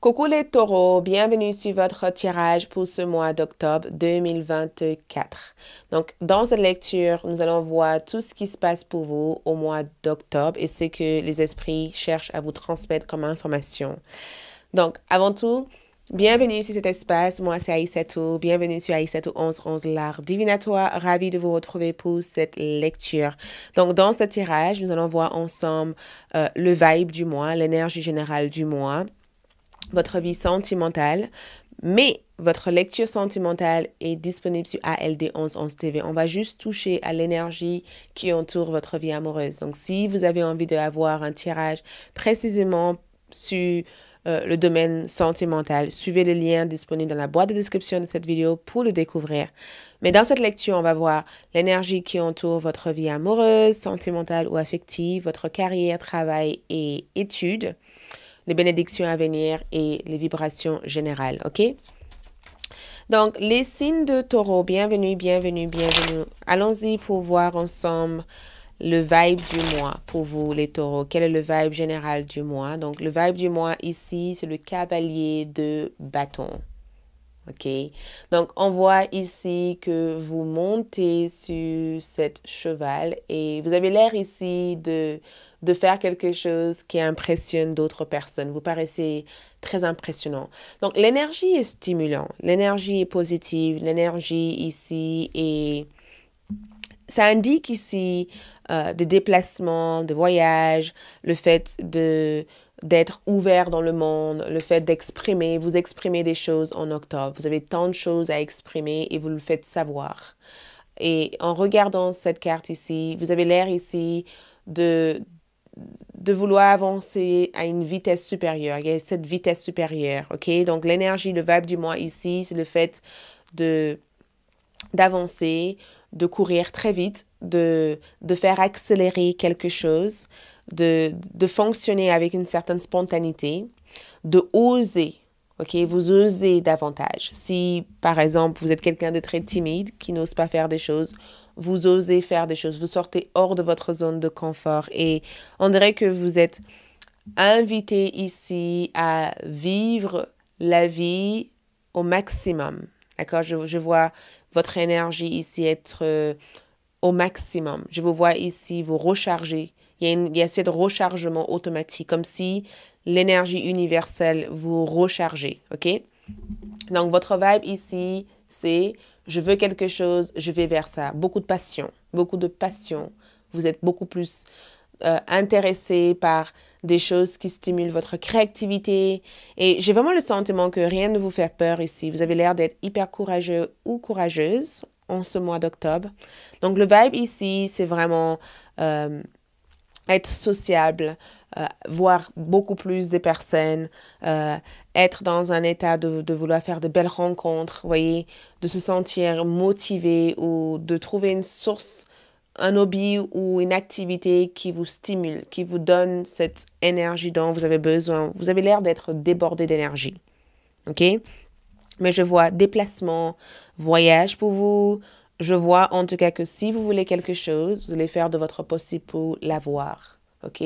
Coucou les taureaux, bienvenue sur votre tirage pour ce mois d'octobre 2024. Donc, dans cette lecture, nous allons voir tout ce qui se passe pour vous au mois d'octobre et ce que les esprits cherchent à vous transmettre comme information. Donc, avant tout, bienvenue sur cet espace. Moi, c'est Aïssatou. Bienvenue sur Aïssatou 1111, l'art divinatoire. Ravi de vous retrouver pour cette lecture. Donc, dans ce tirage, nous allons voir ensemble le vibe du mois, l'énergie générale du mois, votre vie sentimentale, mais votre lecture sentimentale est disponible sur ALD 1111 TV. On va juste toucher à l'énergie qui entoure votre vie amoureuse. Donc, si vous avez envie d'avoir un tirage précisément sur le domaine sentimental, suivez le lien disponible dans la boîte de description de cette vidéo pour le découvrir. Mais dans cette lecture, on va voir l'énergie qui entoure votre vie amoureuse, sentimentale ou affective, votre carrière, travail et études, les bénédictions à venir et les vibrations générales, ok? Donc, les signes de taureau, bienvenue, bienvenue, bienvenue. Allons-y pour voir ensemble le vibe du mois pour vous, les taureaux. Quel est le vibe général du mois? Donc, le vibe du mois ici, c'est le cavalier de bâton. OK? Donc, on voit ici que vous montez sur cet cheval et vous avez l'air ici de faire quelque chose qui impressionne d'autres personnes. Vous paraissez très impressionnant. Donc, l'énergie est stimulante. L'énergie est positive. L'énergie ici est... Ça indique ici des déplacements, des voyages, le fait d'être ouvert dans le monde, le fait d'exprimer, vous exprimez des choses en octobre. Vous avez tant de choses à exprimer et vous le faites savoir. Et en regardant cette carte ici, vous avez l'air ici de vouloir avancer à une vitesse supérieure. Il y a cette vitesse supérieure, ok? Donc l'énergie, le vibe du mois ici, c'est le fait d'avancer, de courir très vite, de faire accélérer quelque chose, de fonctionner avec une certaine spontanéité, de oser, ok? Vous osez davantage. Si, par exemple, vous êtes quelqu'un de très timide, qui n'ose pas faire des choses, vous osez faire des choses, vous sortez hors de votre zone de confort et on dirait que vous êtes invité ici à vivre la vie au maximum. D'accord? Je vois votre énergie ici être au maximum. Je vous vois ici vous recharger. Il y a ce rechargement automatique, comme si l'énergie universelle vous rechargez. OK? Donc, votre vibe ici, c'est je veux quelque chose, je vais vers ça. Beaucoup de passion, beaucoup de passion. Vous êtes beaucoup plus intéressé par des choses qui stimulent votre créativité. Et j'ai vraiment le sentiment que rien ne vous fait peur ici. Vous avez l'air d'être hyper courageux ou courageuse en ce mois d'octobre. Donc, le vibe ici, c'est vraiment être sociable, voir beaucoup plus de personnes, être dans un état de vouloir faire de belles rencontres, vous voyez, de se sentir motivé ou de trouver une source, un hobby ou une activité qui vous stimule, qui vous donne cette énergie dont vous avez besoin. Vous avez l'air d'être débordé d'énergie, ok? Mais je vois déplacement, voyage pour vous. Je vois en tout cas que si vous voulez quelque chose, vous allez faire de votre possible pour l'avoir. OK?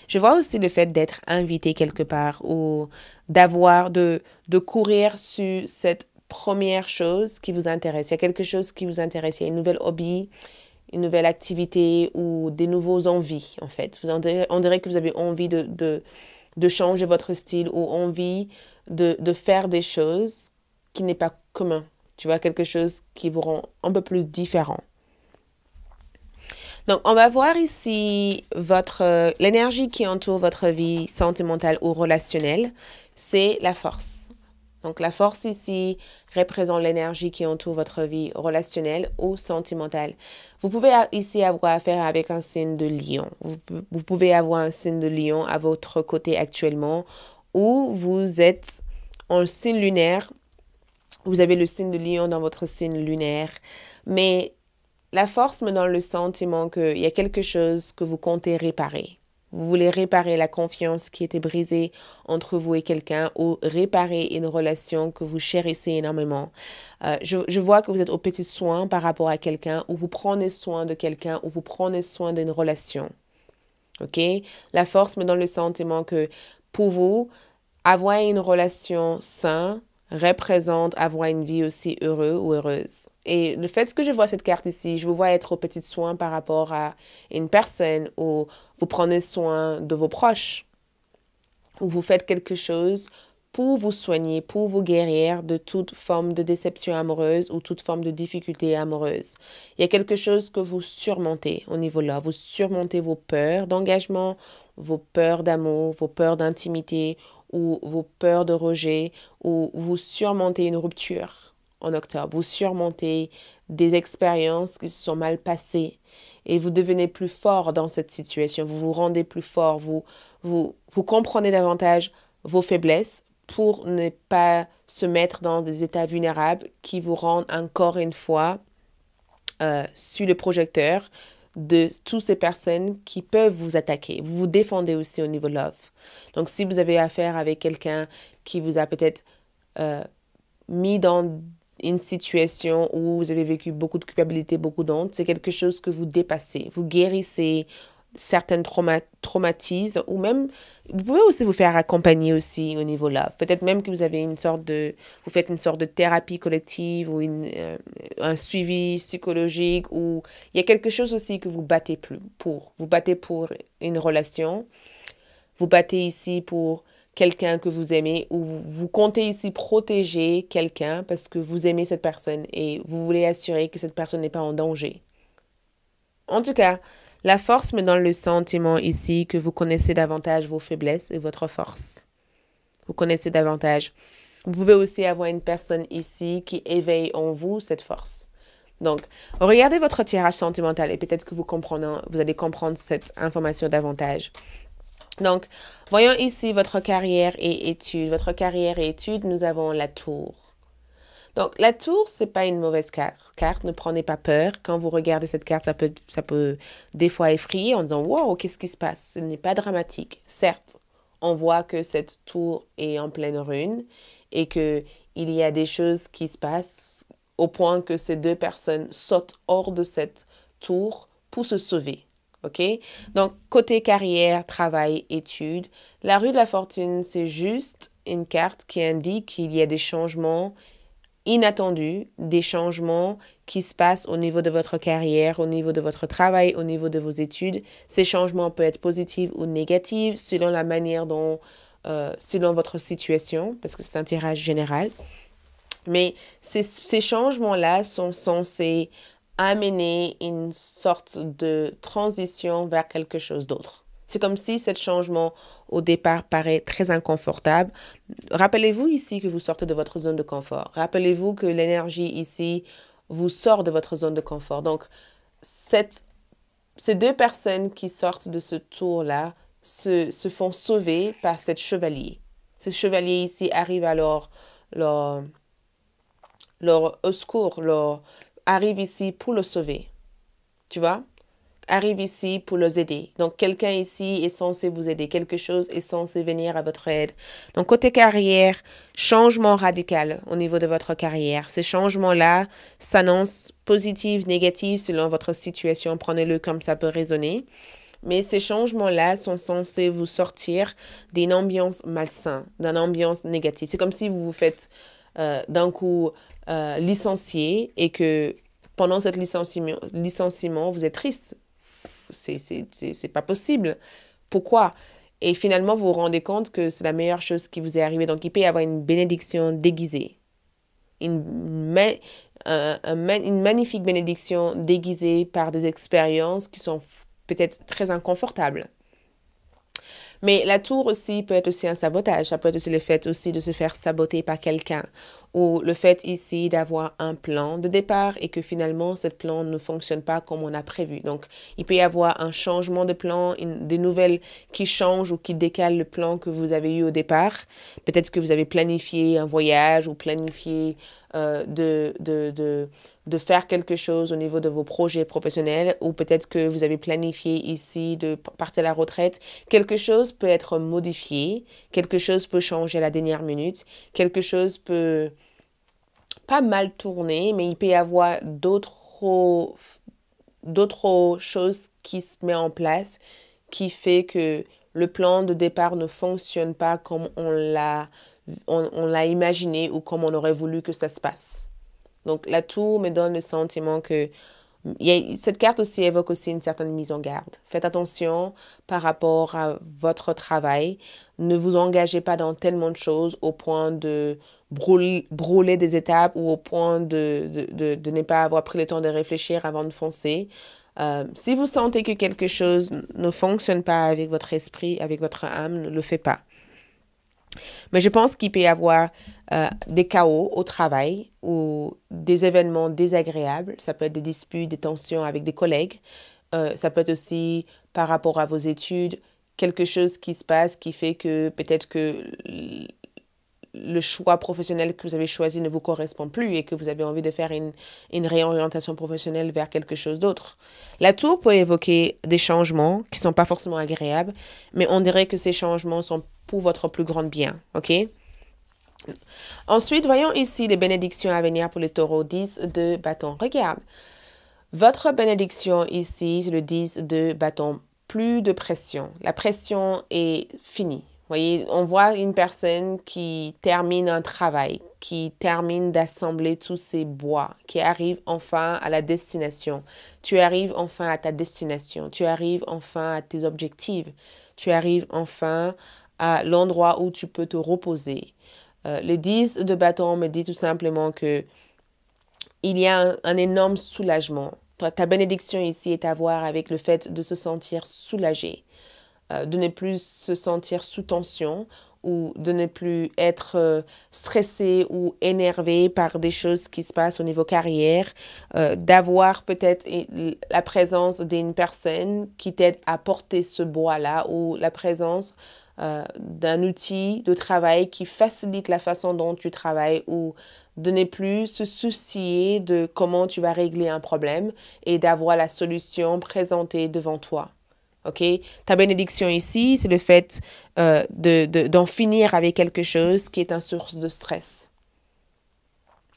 Je vois aussi le fait d'être invité quelque part ou de courir sur cette première chose qui vous intéresse. Il y a quelque chose qui vous intéresse. Il y a une nouvelle hobby, une nouvelle activité ou des nouveaux envies, en fait. On dirait que vous avez envie de changer votre style ou envie de faire des choses qui n'est pas commun. Tu vois, quelque chose qui vous rend un peu plus différent. Donc, on va voir ici l'énergie qui entoure votre vie sentimentale ou relationnelle, c'est la force. Donc, la force ici représente l'énergie qui entoure votre vie relationnelle ou sentimentale. Vous pouvez ici avoir affaire avec un signe de lion. Vous pouvez avoir un signe de lion à votre côté actuellement ou vous êtes en signe lunaire. Vous avez le signe de lion dans votre signe lunaire. Mais la force me donne le sentiment qu'il y a quelque chose que vous comptez réparer. Vous voulez réparer la confiance qui était brisée entre vous et quelqu'un ou réparer une relation que vous chérissez énormément. Je vois que vous êtes au petit soin par rapport à quelqu'un ou vous prenez soin de quelqu'un ou vous prenez soin d'une relation. OK? La force me donne le sentiment que pour vous, Avoir une relation saine représente avoir une vie aussi heureuse ou heureuse. Et le fait que je vois cette carte ici, je vous vois être aux petits soins par rapport à une personne ou vous prenez soin de vos proches ou vous faites quelque chose pour vous soigner, pour vous guérir de toute forme de déception amoureuse ou toute forme de difficulté amoureuse. Il y a quelque chose que vous surmontez au niveau là. Vous surmontez vos peurs d'engagement, vos peurs d'amour, vos peurs d'intimité ou vos peurs de rejet ou vous surmontez une rupture en octobre. Vous surmontez des expériences qui se sont mal passées et vous devenez plus fort dans cette situation. Vous vous rendez plus fort. Vous comprenez davantage vos faiblesses pour ne pas se mettre dans des états vulnérables qui vous rendent encore une fois sur le projecteur de toutes ces personnes qui peuvent vous attaquer. Vous vous défendez aussi au niveau love. Donc, si vous avez affaire avec quelqu'un qui vous a peut-être mis dans une situation où vous avez vécu beaucoup de culpabilité, beaucoup d'honte, c'est quelque chose que vous dépassez. Vous guérissez certains traumatismes ou même, vous pouvez aussi vous faire accompagner aussi au niveau love. Peut-être même que vous avez vous faites une sorte de thérapie collective ou un suivi psychologique ou il y a quelque chose aussi que vous battez pour. Vous battez pour une relation. Vous battez ici pour quelqu'un que vous aimez ou vous comptez ici protéger quelqu'un parce que vous aimez cette personne et vous voulez assurer que cette personne n'est pas en danger. En tout cas, la force me donne le sentiment ici que vous connaissez davantage vos faiblesses et votre force. Vous connaissez davantage. Vous pouvez aussi avoir une personne ici qui éveille en vous cette force. Donc, regardez votre tirage sentimental et peut-être que vous allez comprendre cette information davantage. Donc, voyons ici votre carrière et études. Votre carrière et études, nous avons la tour. Donc, la tour, c'est pas une mauvaise carte. Ne prenez pas peur. Quand vous regardez cette carte, ça peut des fois effrayer en disant « Wow, qu'est-ce qui se passe ?» Ce n'est pas dramatique. Certes, on voit que cette tour est en pleine rune et qu'il y a des choses qui se passent au point que ces deux personnes sautent hors de cette tour pour se sauver. OK? Donc, côté carrière, travail, études, la rue de la fortune, c'est juste une carte qui indique qu'il y a des changements inattendus, des changements qui se passent au niveau de votre carrière, au niveau de votre travail, au niveau de vos études. Ces changements peuvent être positifs ou négatifs selon la manière dont, selon votre situation, parce que c'est un tirage général. Mais ces changements-là sont censés amener une sorte de transition vers quelque chose d'autre. C'est comme si ce changement au départ paraît très inconfortable. Rappelez-vous ici que vous sortez de votre zone de confort. Rappelez-vous que l'énergie ici vous sort de votre zone de confort. Donc, ces deux personnes qui sortent de ce tour-là se font sauver par cette chevalier. Ce chevalier ici arrive alors leur au secours, arrive ici pour le sauver. Tu vois? Arrive ici pour les aider. Donc, quelqu'un ici est censé vous aider. Quelque chose est censé venir à votre aide. Donc, côté carrière, changement radical au niveau de votre carrière. Ces changements-là s'annoncent positifs, négatifs selon votre situation. Prenez-le comme ça peut résonner. Mais ces changements-là sont censés vous sortir d'une ambiance malsaine, d'une ambiance négative. C'est comme si vous vous faites d'un coup licencier et que pendant cet licenciement, vous êtes triste. C'est pas possible. Pourquoi? Et finalement, vous vous rendez compte que c'est la meilleure chose qui vous est arrivée. Donc, il peut y avoir une bénédiction déguisée. Une magnifique bénédiction déguisée par des expériences qui sont peut-être très inconfortables. Mais la tour aussi peut être aussi un sabotage. Ça peut être aussi le fait aussi de se faire saboter par quelqu'un. Ou le fait ici d'avoir un plan de départ et que finalement, ce plan ne fonctionne pas comme on a prévu. Donc, il peut y avoir un changement de plan, des nouvelles qui changent ou qui décalent le plan que vous avez eu au départ. Peut-être que vous avez planifié un voyage ou planifié de faire quelque chose au niveau de vos projets professionnels ou peut-être que vous avez planifié ici de partir à la retraite. Quelque chose peut être modifié, quelque chose peut changer à la dernière minute, quelque chose peut pas mal tourner, mais il peut y avoir d'autres choses qui se mettent en place qui fait que le plan de départ ne fonctionne pas comme on l'a imaginé ou comme on aurait voulu que ça se passe. Donc la tour me donne le sentiment que cette carte aussi évoque aussi une certaine mise en garde. Faites attention par rapport à votre travail. Ne vous engagez pas dans tellement de choses au point de brûler des étapes ou au point de ne pas avoir pris le temps de réfléchir avant de foncer. Si vous sentez que quelque chose ne fonctionne pas avec votre esprit, avec votre âme, ne le faites pas. Mais je pense qu'il peut y avoir des chaos au travail ou des événements désagréables. Ça peut être des disputes, des tensions avec des collègues. Ça peut être aussi par rapport à vos études, quelque chose qui se passe qui fait que peut-être que le choix professionnel que vous avez choisi ne vous correspond plus et que vous avez envie de faire une réorientation professionnelle vers quelque chose d'autre. La tour peut évoquer des changements qui ne sont pas forcément agréables, mais on dirait que ces changements sont pour votre plus grand bien, ok? Ensuite, voyons ici les bénédictions à venir pour le taureau. 10 de bâton. Regarde, votre bénédiction ici, c'est le 10 de bâton. Plus de pression. La pression est finie. Voyez, on voit une personne qui termine un travail, qui termine d'assembler tous ces bois, qui arrive enfin à la destination. Tu arrives enfin à ta destination. Tu arrives enfin à tes objectifs. Tu arrives enfin à l'endroit où tu peux te reposer. Le 10 de bâton me dit tout simplement que il y a un énorme soulagement. Ta bénédiction ici est à voir avec le fait de se sentir soulagé, de ne plus se sentir sous tension ou de ne plus être stressé ou énervé par des choses qui se passent au niveau carrière, d'avoir peut-être la présence d'une personne qui t'aide à porter ce bois-là ou la présence d'un outil de travail qui facilite la façon dont tu travailles ou de ne plus se soucier de comment tu vas régler un problème et d'avoir la solution présentée devant toi. OK? Ta bénédiction ici, c'est le fait d'en finir avec quelque chose qui est une source de stress.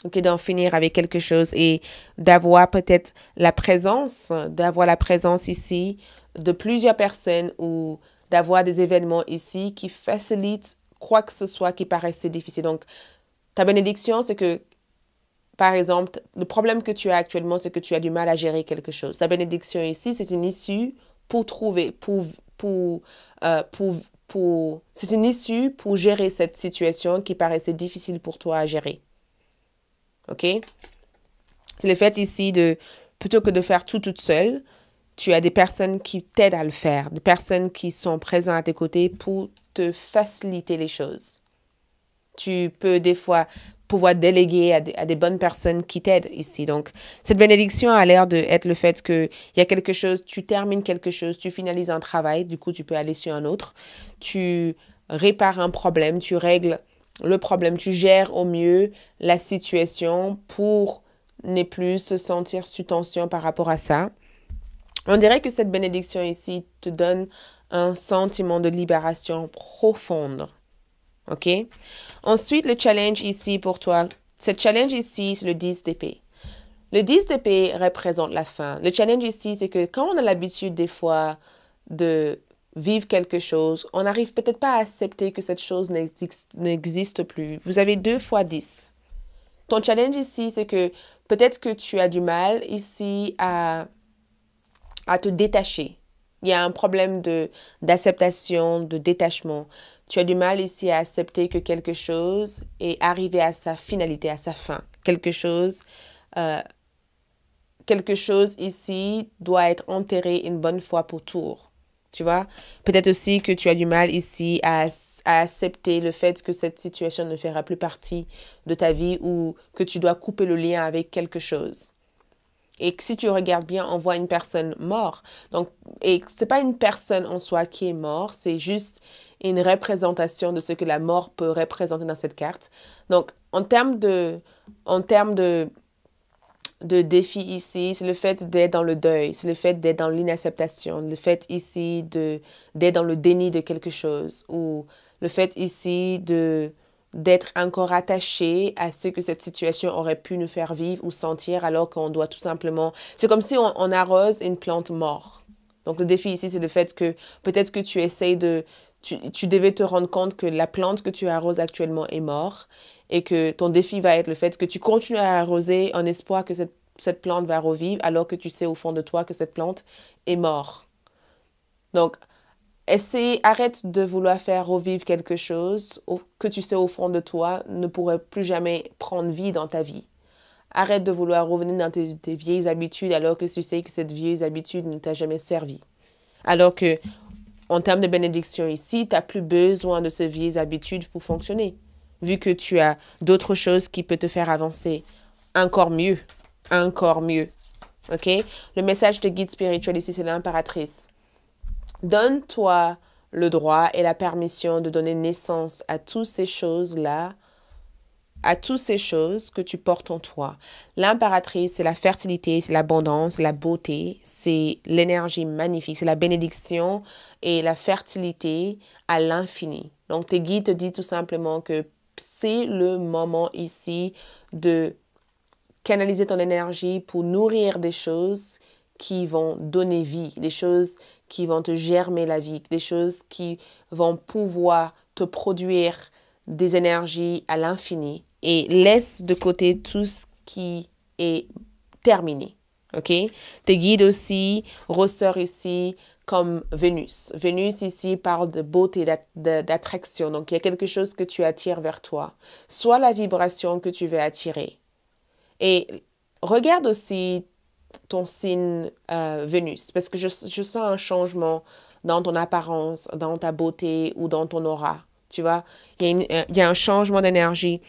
OK? D'en finir avec quelque chose et d'avoir peut-être d'avoir la présence ici de plusieurs personnes ou d'avoir des événements ici qui facilitent quoi que ce soit qui paraissait difficile. Donc, ta bénédiction, c'est que, par exemple, le problème que tu as actuellement, c'est que tu as du mal à gérer quelque chose. Ta bénédiction ici, c'est une issue pour trouver, c'est une issue pour gérer cette situation qui paraissait difficile pour toi à gérer. OK? C'est le fait ici de, plutôt que de faire tout toute seule, tu as des personnes qui t'aident à le faire, des personnes qui sont présentes à tes côtés pour te faciliter les choses. Tu peux des fois pouvoir déléguer à des bonnes personnes qui t'aident ici. Donc, cette bénédiction a l'air d'être le fait qu'il y a quelque chose, tu termines quelque chose, tu finalises un travail, du coup, tu peux aller sur un autre. Tu répares un problème, tu règles le problème, tu gères au mieux la situation pour ne plus se sentir sous tension par rapport à ça. On dirait que cette bénédiction ici te donne un sentiment de libération profonde. OK? Ensuite, le challenge ici pour toi. Ce challenge ici, c'est le 10 d'épée. Le 10 d'épée représente la fin. Le challenge ici, c'est que quand on a l'habitude des fois de vivre quelque chose, on n'arrive peut-être pas à accepter que cette chose n'existe plus. Vous avez 2 fois 10. Ton challenge ici, c'est que peut-être que tu as du mal ici à te détacher. Il y a un problème d'acceptation, de détachement. Tu as du mal ici à accepter que quelque chose est arrivé à sa finalité, à sa fin. Quelque chose ici doit être enterré une bonne fois pour toutes. Tu vois? Peut-être aussi que tu as du mal ici à accepter le fait que cette situation ne fera plus partie de ta vie ou que tu dois couper le lien avec quelque chose. Et si tu regardes bien, on voit une personne morte. Donc, et c'est pas une personne en soi qui est morte, c'est juste une représentation de ce que la mort peut représenter dans cette carte. Donc, en termes de défi ici, c'est le fait d'être dans le deuil, c'est le fait d'être dans l'inacceptation, le fait ici d'être dans le déni de quelque chose, ou le fait ici d'être encore attaché à ce que cette situation aurait pu nous faire vivre ou sentir alors qu'on doit tout simplement... C'est comme si on arrose une plante morte. Donc, le défi ici, c'est le fait que peut-être que tu essayes de... Tu devais te rendre compte que la plante que tu arroses actuellement est morte et que ton défi va être le fait que tu continues à arroser en espoir que cette plante va revivre alors que tu sais au fond de toi que cette plante est morte. Donc, arrête de vouloir faire revivre quelque chose que tu sais au fond de toi ne pourrait plus jamais prendre vie dans ta vie. Arrête de vouloir revenir dans tes vieilles habitudes alors que tu sais que cette vieille habitude ne t'a jamais servi. Alors que, en termes de bénédiction ici, tu n'as plus besoin de ces vieilles habitudes pour fonctionner, vu que tu as d'autres choses qui peuvent te faire avancer encore mieux, encore mieux. OK? Le message de guide spirituel ici, c'est l'impératrice. Donne-toi le droit et la permission de donner naissance à toutes ces choses-là, à toutes ces choses que tu portes en toi. L'impératrice, c'est la fertilité, c'est l'abondance, la beauté, c'est l'énergie magnifique, c'est la bénédiction et la fertilité à l'infini. Donc, tes guides te disent tout simplement que c'est le moment ici de canaliser ton énergie pour nourrir des choses qui vont donner vie, des choses qui vont te germer la vie, des choses qui vont pouvoir te produire des énergies à l'infini et laisse de côté tout ce qui est terminé. OK? Tes guides aussi ressortent ici comme Vénus. Vénus ici parle de beauté, d'attraction. Donc, il y a quelque chose que tu attires vers toi. Soit la vibration que tu veux attirer. Et regarde aussi ton signe Vénus, parce que je sens un changement dans ton apparence, dans ta beauté ou dans ton aura. Tu vois, il y a un changement d'énergie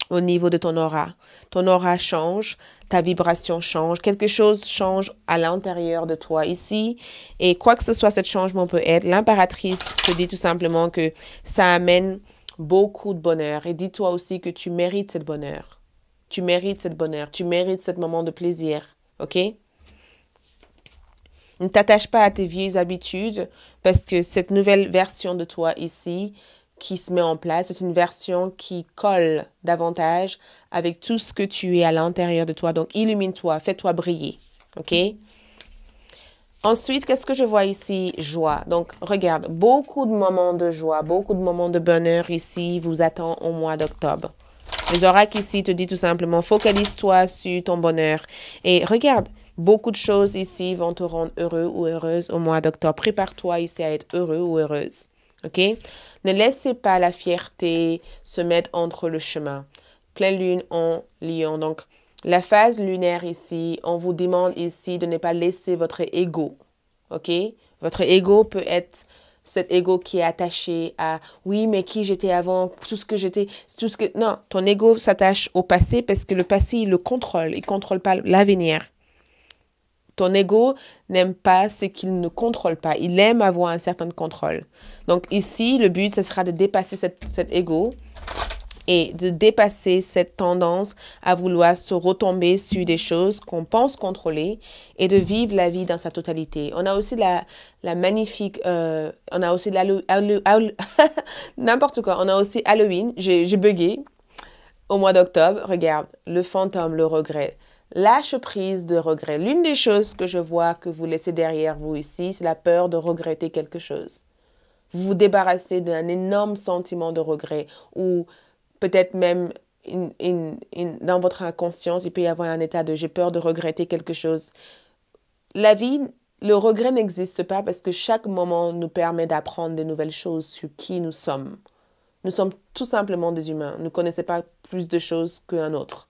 au niveau de ton aura. Ton aura change, ta vibration change, quelque chose change à l'intérieur de toi ici. Et quoi que ce soit, ce changement peut être, l'impératrice te dit tout simplement que ça amène beaucoup de bonheur. Et dis-toi aussi que tu mérites ce bonheur. Tu mérites ce bonheur, tu mérites ce moment de plaisir, OK? Ne t'attache pas à tes vieilles habitudes parce que cette nouvelle version de toi ici qui se met en place, c'est une version qui colle davantage avec tout ce que tu es à l'intérieur de toi. Donc, illumine-toi, fais-toi briller, OK? Ensuite, qu'est-ce que je vois ici? Joie. Donc, regarde, beaucoup de moments de joie, beaucoup de moments de bonheur ici vous attendent au mois d'octobre. Les oracles ici te disent tout simplement, focalise-toi sur ton bonheur. Et regarde, beaucoup de choses ici vont te rendre heureux ou heureuse au mois d'octobre. Prépare-toi ici à être heureux ou heureuse. OK? Ne laissez pas la fierté se mettre entre le chemin. Pleine lune en lion. Donc, la phase lunaire ici, on vous demande ici de ne pas laisser votre ego. OK? Votre ego peut être cet ego qui est attaché à oui, mais qui j'étais avant, tout ce que j'étais, tout ce que... Non, ton ego s'attache au passé parce que le passé, il le contrôle. Il ne contrôle pas l'avenir. Ton ego n'aime pas ce qu'il ne contrôle pas. Il aime avoir un certain contrôle. Donc ici, le but, ce sera de dépasser cet ego et de dépasser cette tendance à vouloir se retomber sur des choses qu'on pense contrôler et de vivre la vie dans sa totalité. On a aussi la magnifique, on a aussi n'importe quoi, on a aussi Halloween, j'ai bugué, au mois d'octobre, regarde, le fantôme, le regret, lâche prise de regret. L'une des choses que je vois que vous laissez derrière vous ici, c'est la peur de regretter quelque chose. Vous vous débarrassez d'un énorme sentiment de regret ou peut-être même dans votre inconscience, il peut y avoir un état de j'ai peur de regretter quelque chose. La vie, le regret n'existe pas parce que chaque moment nous permet d'apprendre de nouvelles choses sur qui nous sommes. Nous sommes tout simplement des humains. Nous ne connaissons pas plus de choses qu'un autre.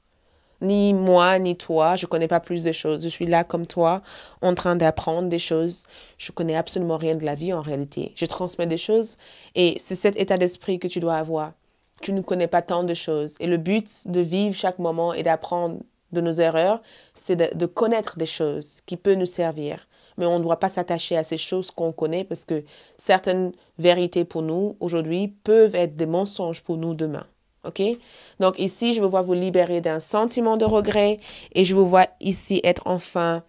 Ni moi, ni toi, je ne connais pas plus de choses. Je suis là comme toi, en train d'apprendre des choses. Je ne connais absolument rien de la vie en réalité. Je transmets des choses et c'est cet état d'esprit que tu dois avoir. Tu ne connais pas tant de choses. Et le but de vivre chaque moment et d'apprendre de nos erreurs, c'est de connaître des choses qui peuvent nous servir. Mais on ne doit pas s'attacher à ces choses qu'on connaît parce que certaines vérités pour nous aujourd'hui peuvent être des mensonges pour nous demain. OK? Donc ici, je vous vois vous libérer d'un sentiment de regret et je vous vois ici être enfin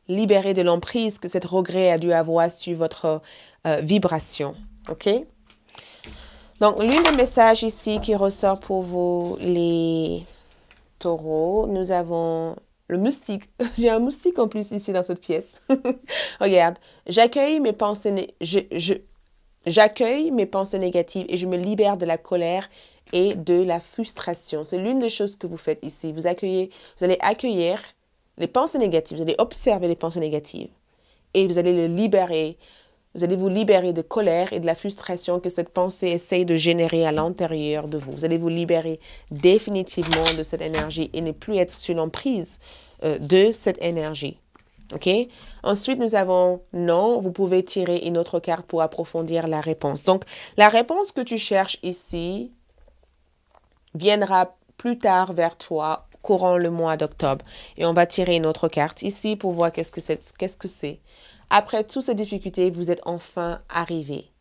libéré de l'emprise que cet regret a dû avoir sur votre vibration. OK? Donc, l'un des messages ici qui ressort pour vous, les taureaux, nous avons le moustique. J'ai un moustique en plus ici dans cette pièce. Regarde, j'accueille mes pensées, j'accueille mes pensées négatives et je me libère de la colère et de la frustration. C'est l'une des choses que vous faites ici. Vous allez accueillir les pensées négatives, vous allez observer les pensées négatives et vous allez les libérer. Vous allez vous libérer de colère et de la frustration que cette pensée essaye de générer à l'intérieur de vous. Vous allez vous libérer définitivement de cette énergie et ne plus être sous l'emprise de cette énergie. OK? Ensuite, nous avons non. Vous pouvez tirer une autre carte pour approfondir la réponse. Donc, la réponse que tu cherches ici viendra plus tard vers toi courant le mois d'octobre. Et on va tirer une autre carte ici pour voir qu'est-ce que c'est. Après toutes ces difficultés, vous êtes enfin arrivé.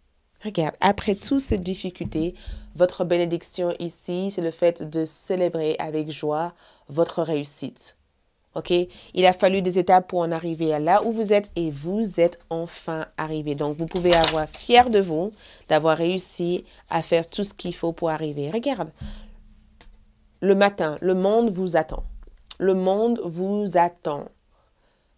Regarde, après toutes ces difficultés, votre bénédiction ici, c'est le fait de célébrer avec joie votre réussite. OK? Il a fallu des étapes pour en arriver à là où vous êtes et vous êtes enfin arrivé. Donc, vous pouvez avoir fier de vous d'avoir réussi à faire tout ce qu'il faut pour arriver. Regarde, le matin, le monde vous attend. Le monde vous attend.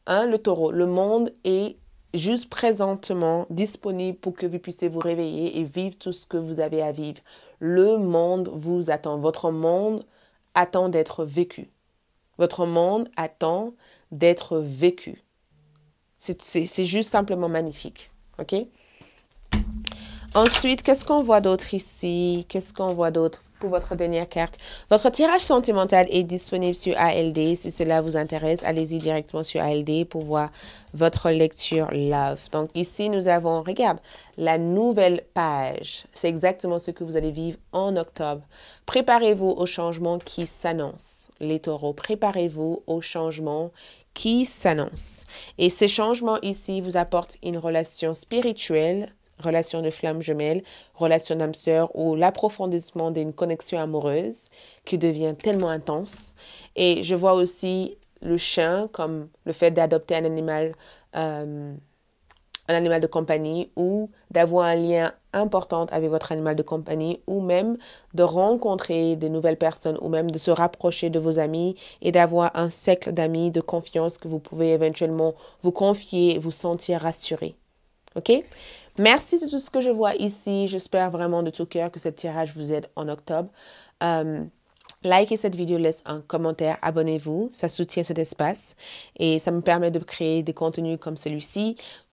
Hein, le taureau, le monde est juste présentement disponible pour que vous puissiez vous réveiller et vivre tout ce que vous avez à vivre. Le monde vous attend. Votre monde attend d'être vécu. Votre monde attend d'être vécu. C'est juste simplement magnifique. OK? Ensuite, qu'est-ce qu'on voit d'autre ici? Qu'est-ce qu'on voit d'autre pour votre dernière carte? Votre tirage sentimental est disponible sur ALD. Si cela vous intéresse, allez-y directement sur ALD pour voir votre lecture love. Donc ici, nous avons, regarde, la nouvelle page. C'est exactement ce que vous allez vivre en octobre. Préparez-vous au changement qui s'annonce. Les taureaux, préparez-vous au changement qui s'annonce. Et ces changements ici vous apportent une relation spirituelle, relation de flamme jumelle, relation d'âme sœur ou l'approfondissement d'une connexion amoureuse qui devient tellement intense. Et je vois aussi le chien comme le fait d'adopter un animal de compagnie ou d'avoir un lien important avec votre animal de compagnie ou même de rencontrer de nouvelles personnes ou même de se rapprocher de vos amis et d'avoir un cercle d'amis de confiance que vous pouvez éventuellement vous confier et vous sentir rassuré. OK? Merci de tout ce que je vois ici. J'espère vraiment de tout cœur que ce tirage vous aide en octobre. Likez cette vidéo, laissez un commentaire, abonnez-vous. Ça soutient cet espace et ça me permet de créer des contenus comme celui-ci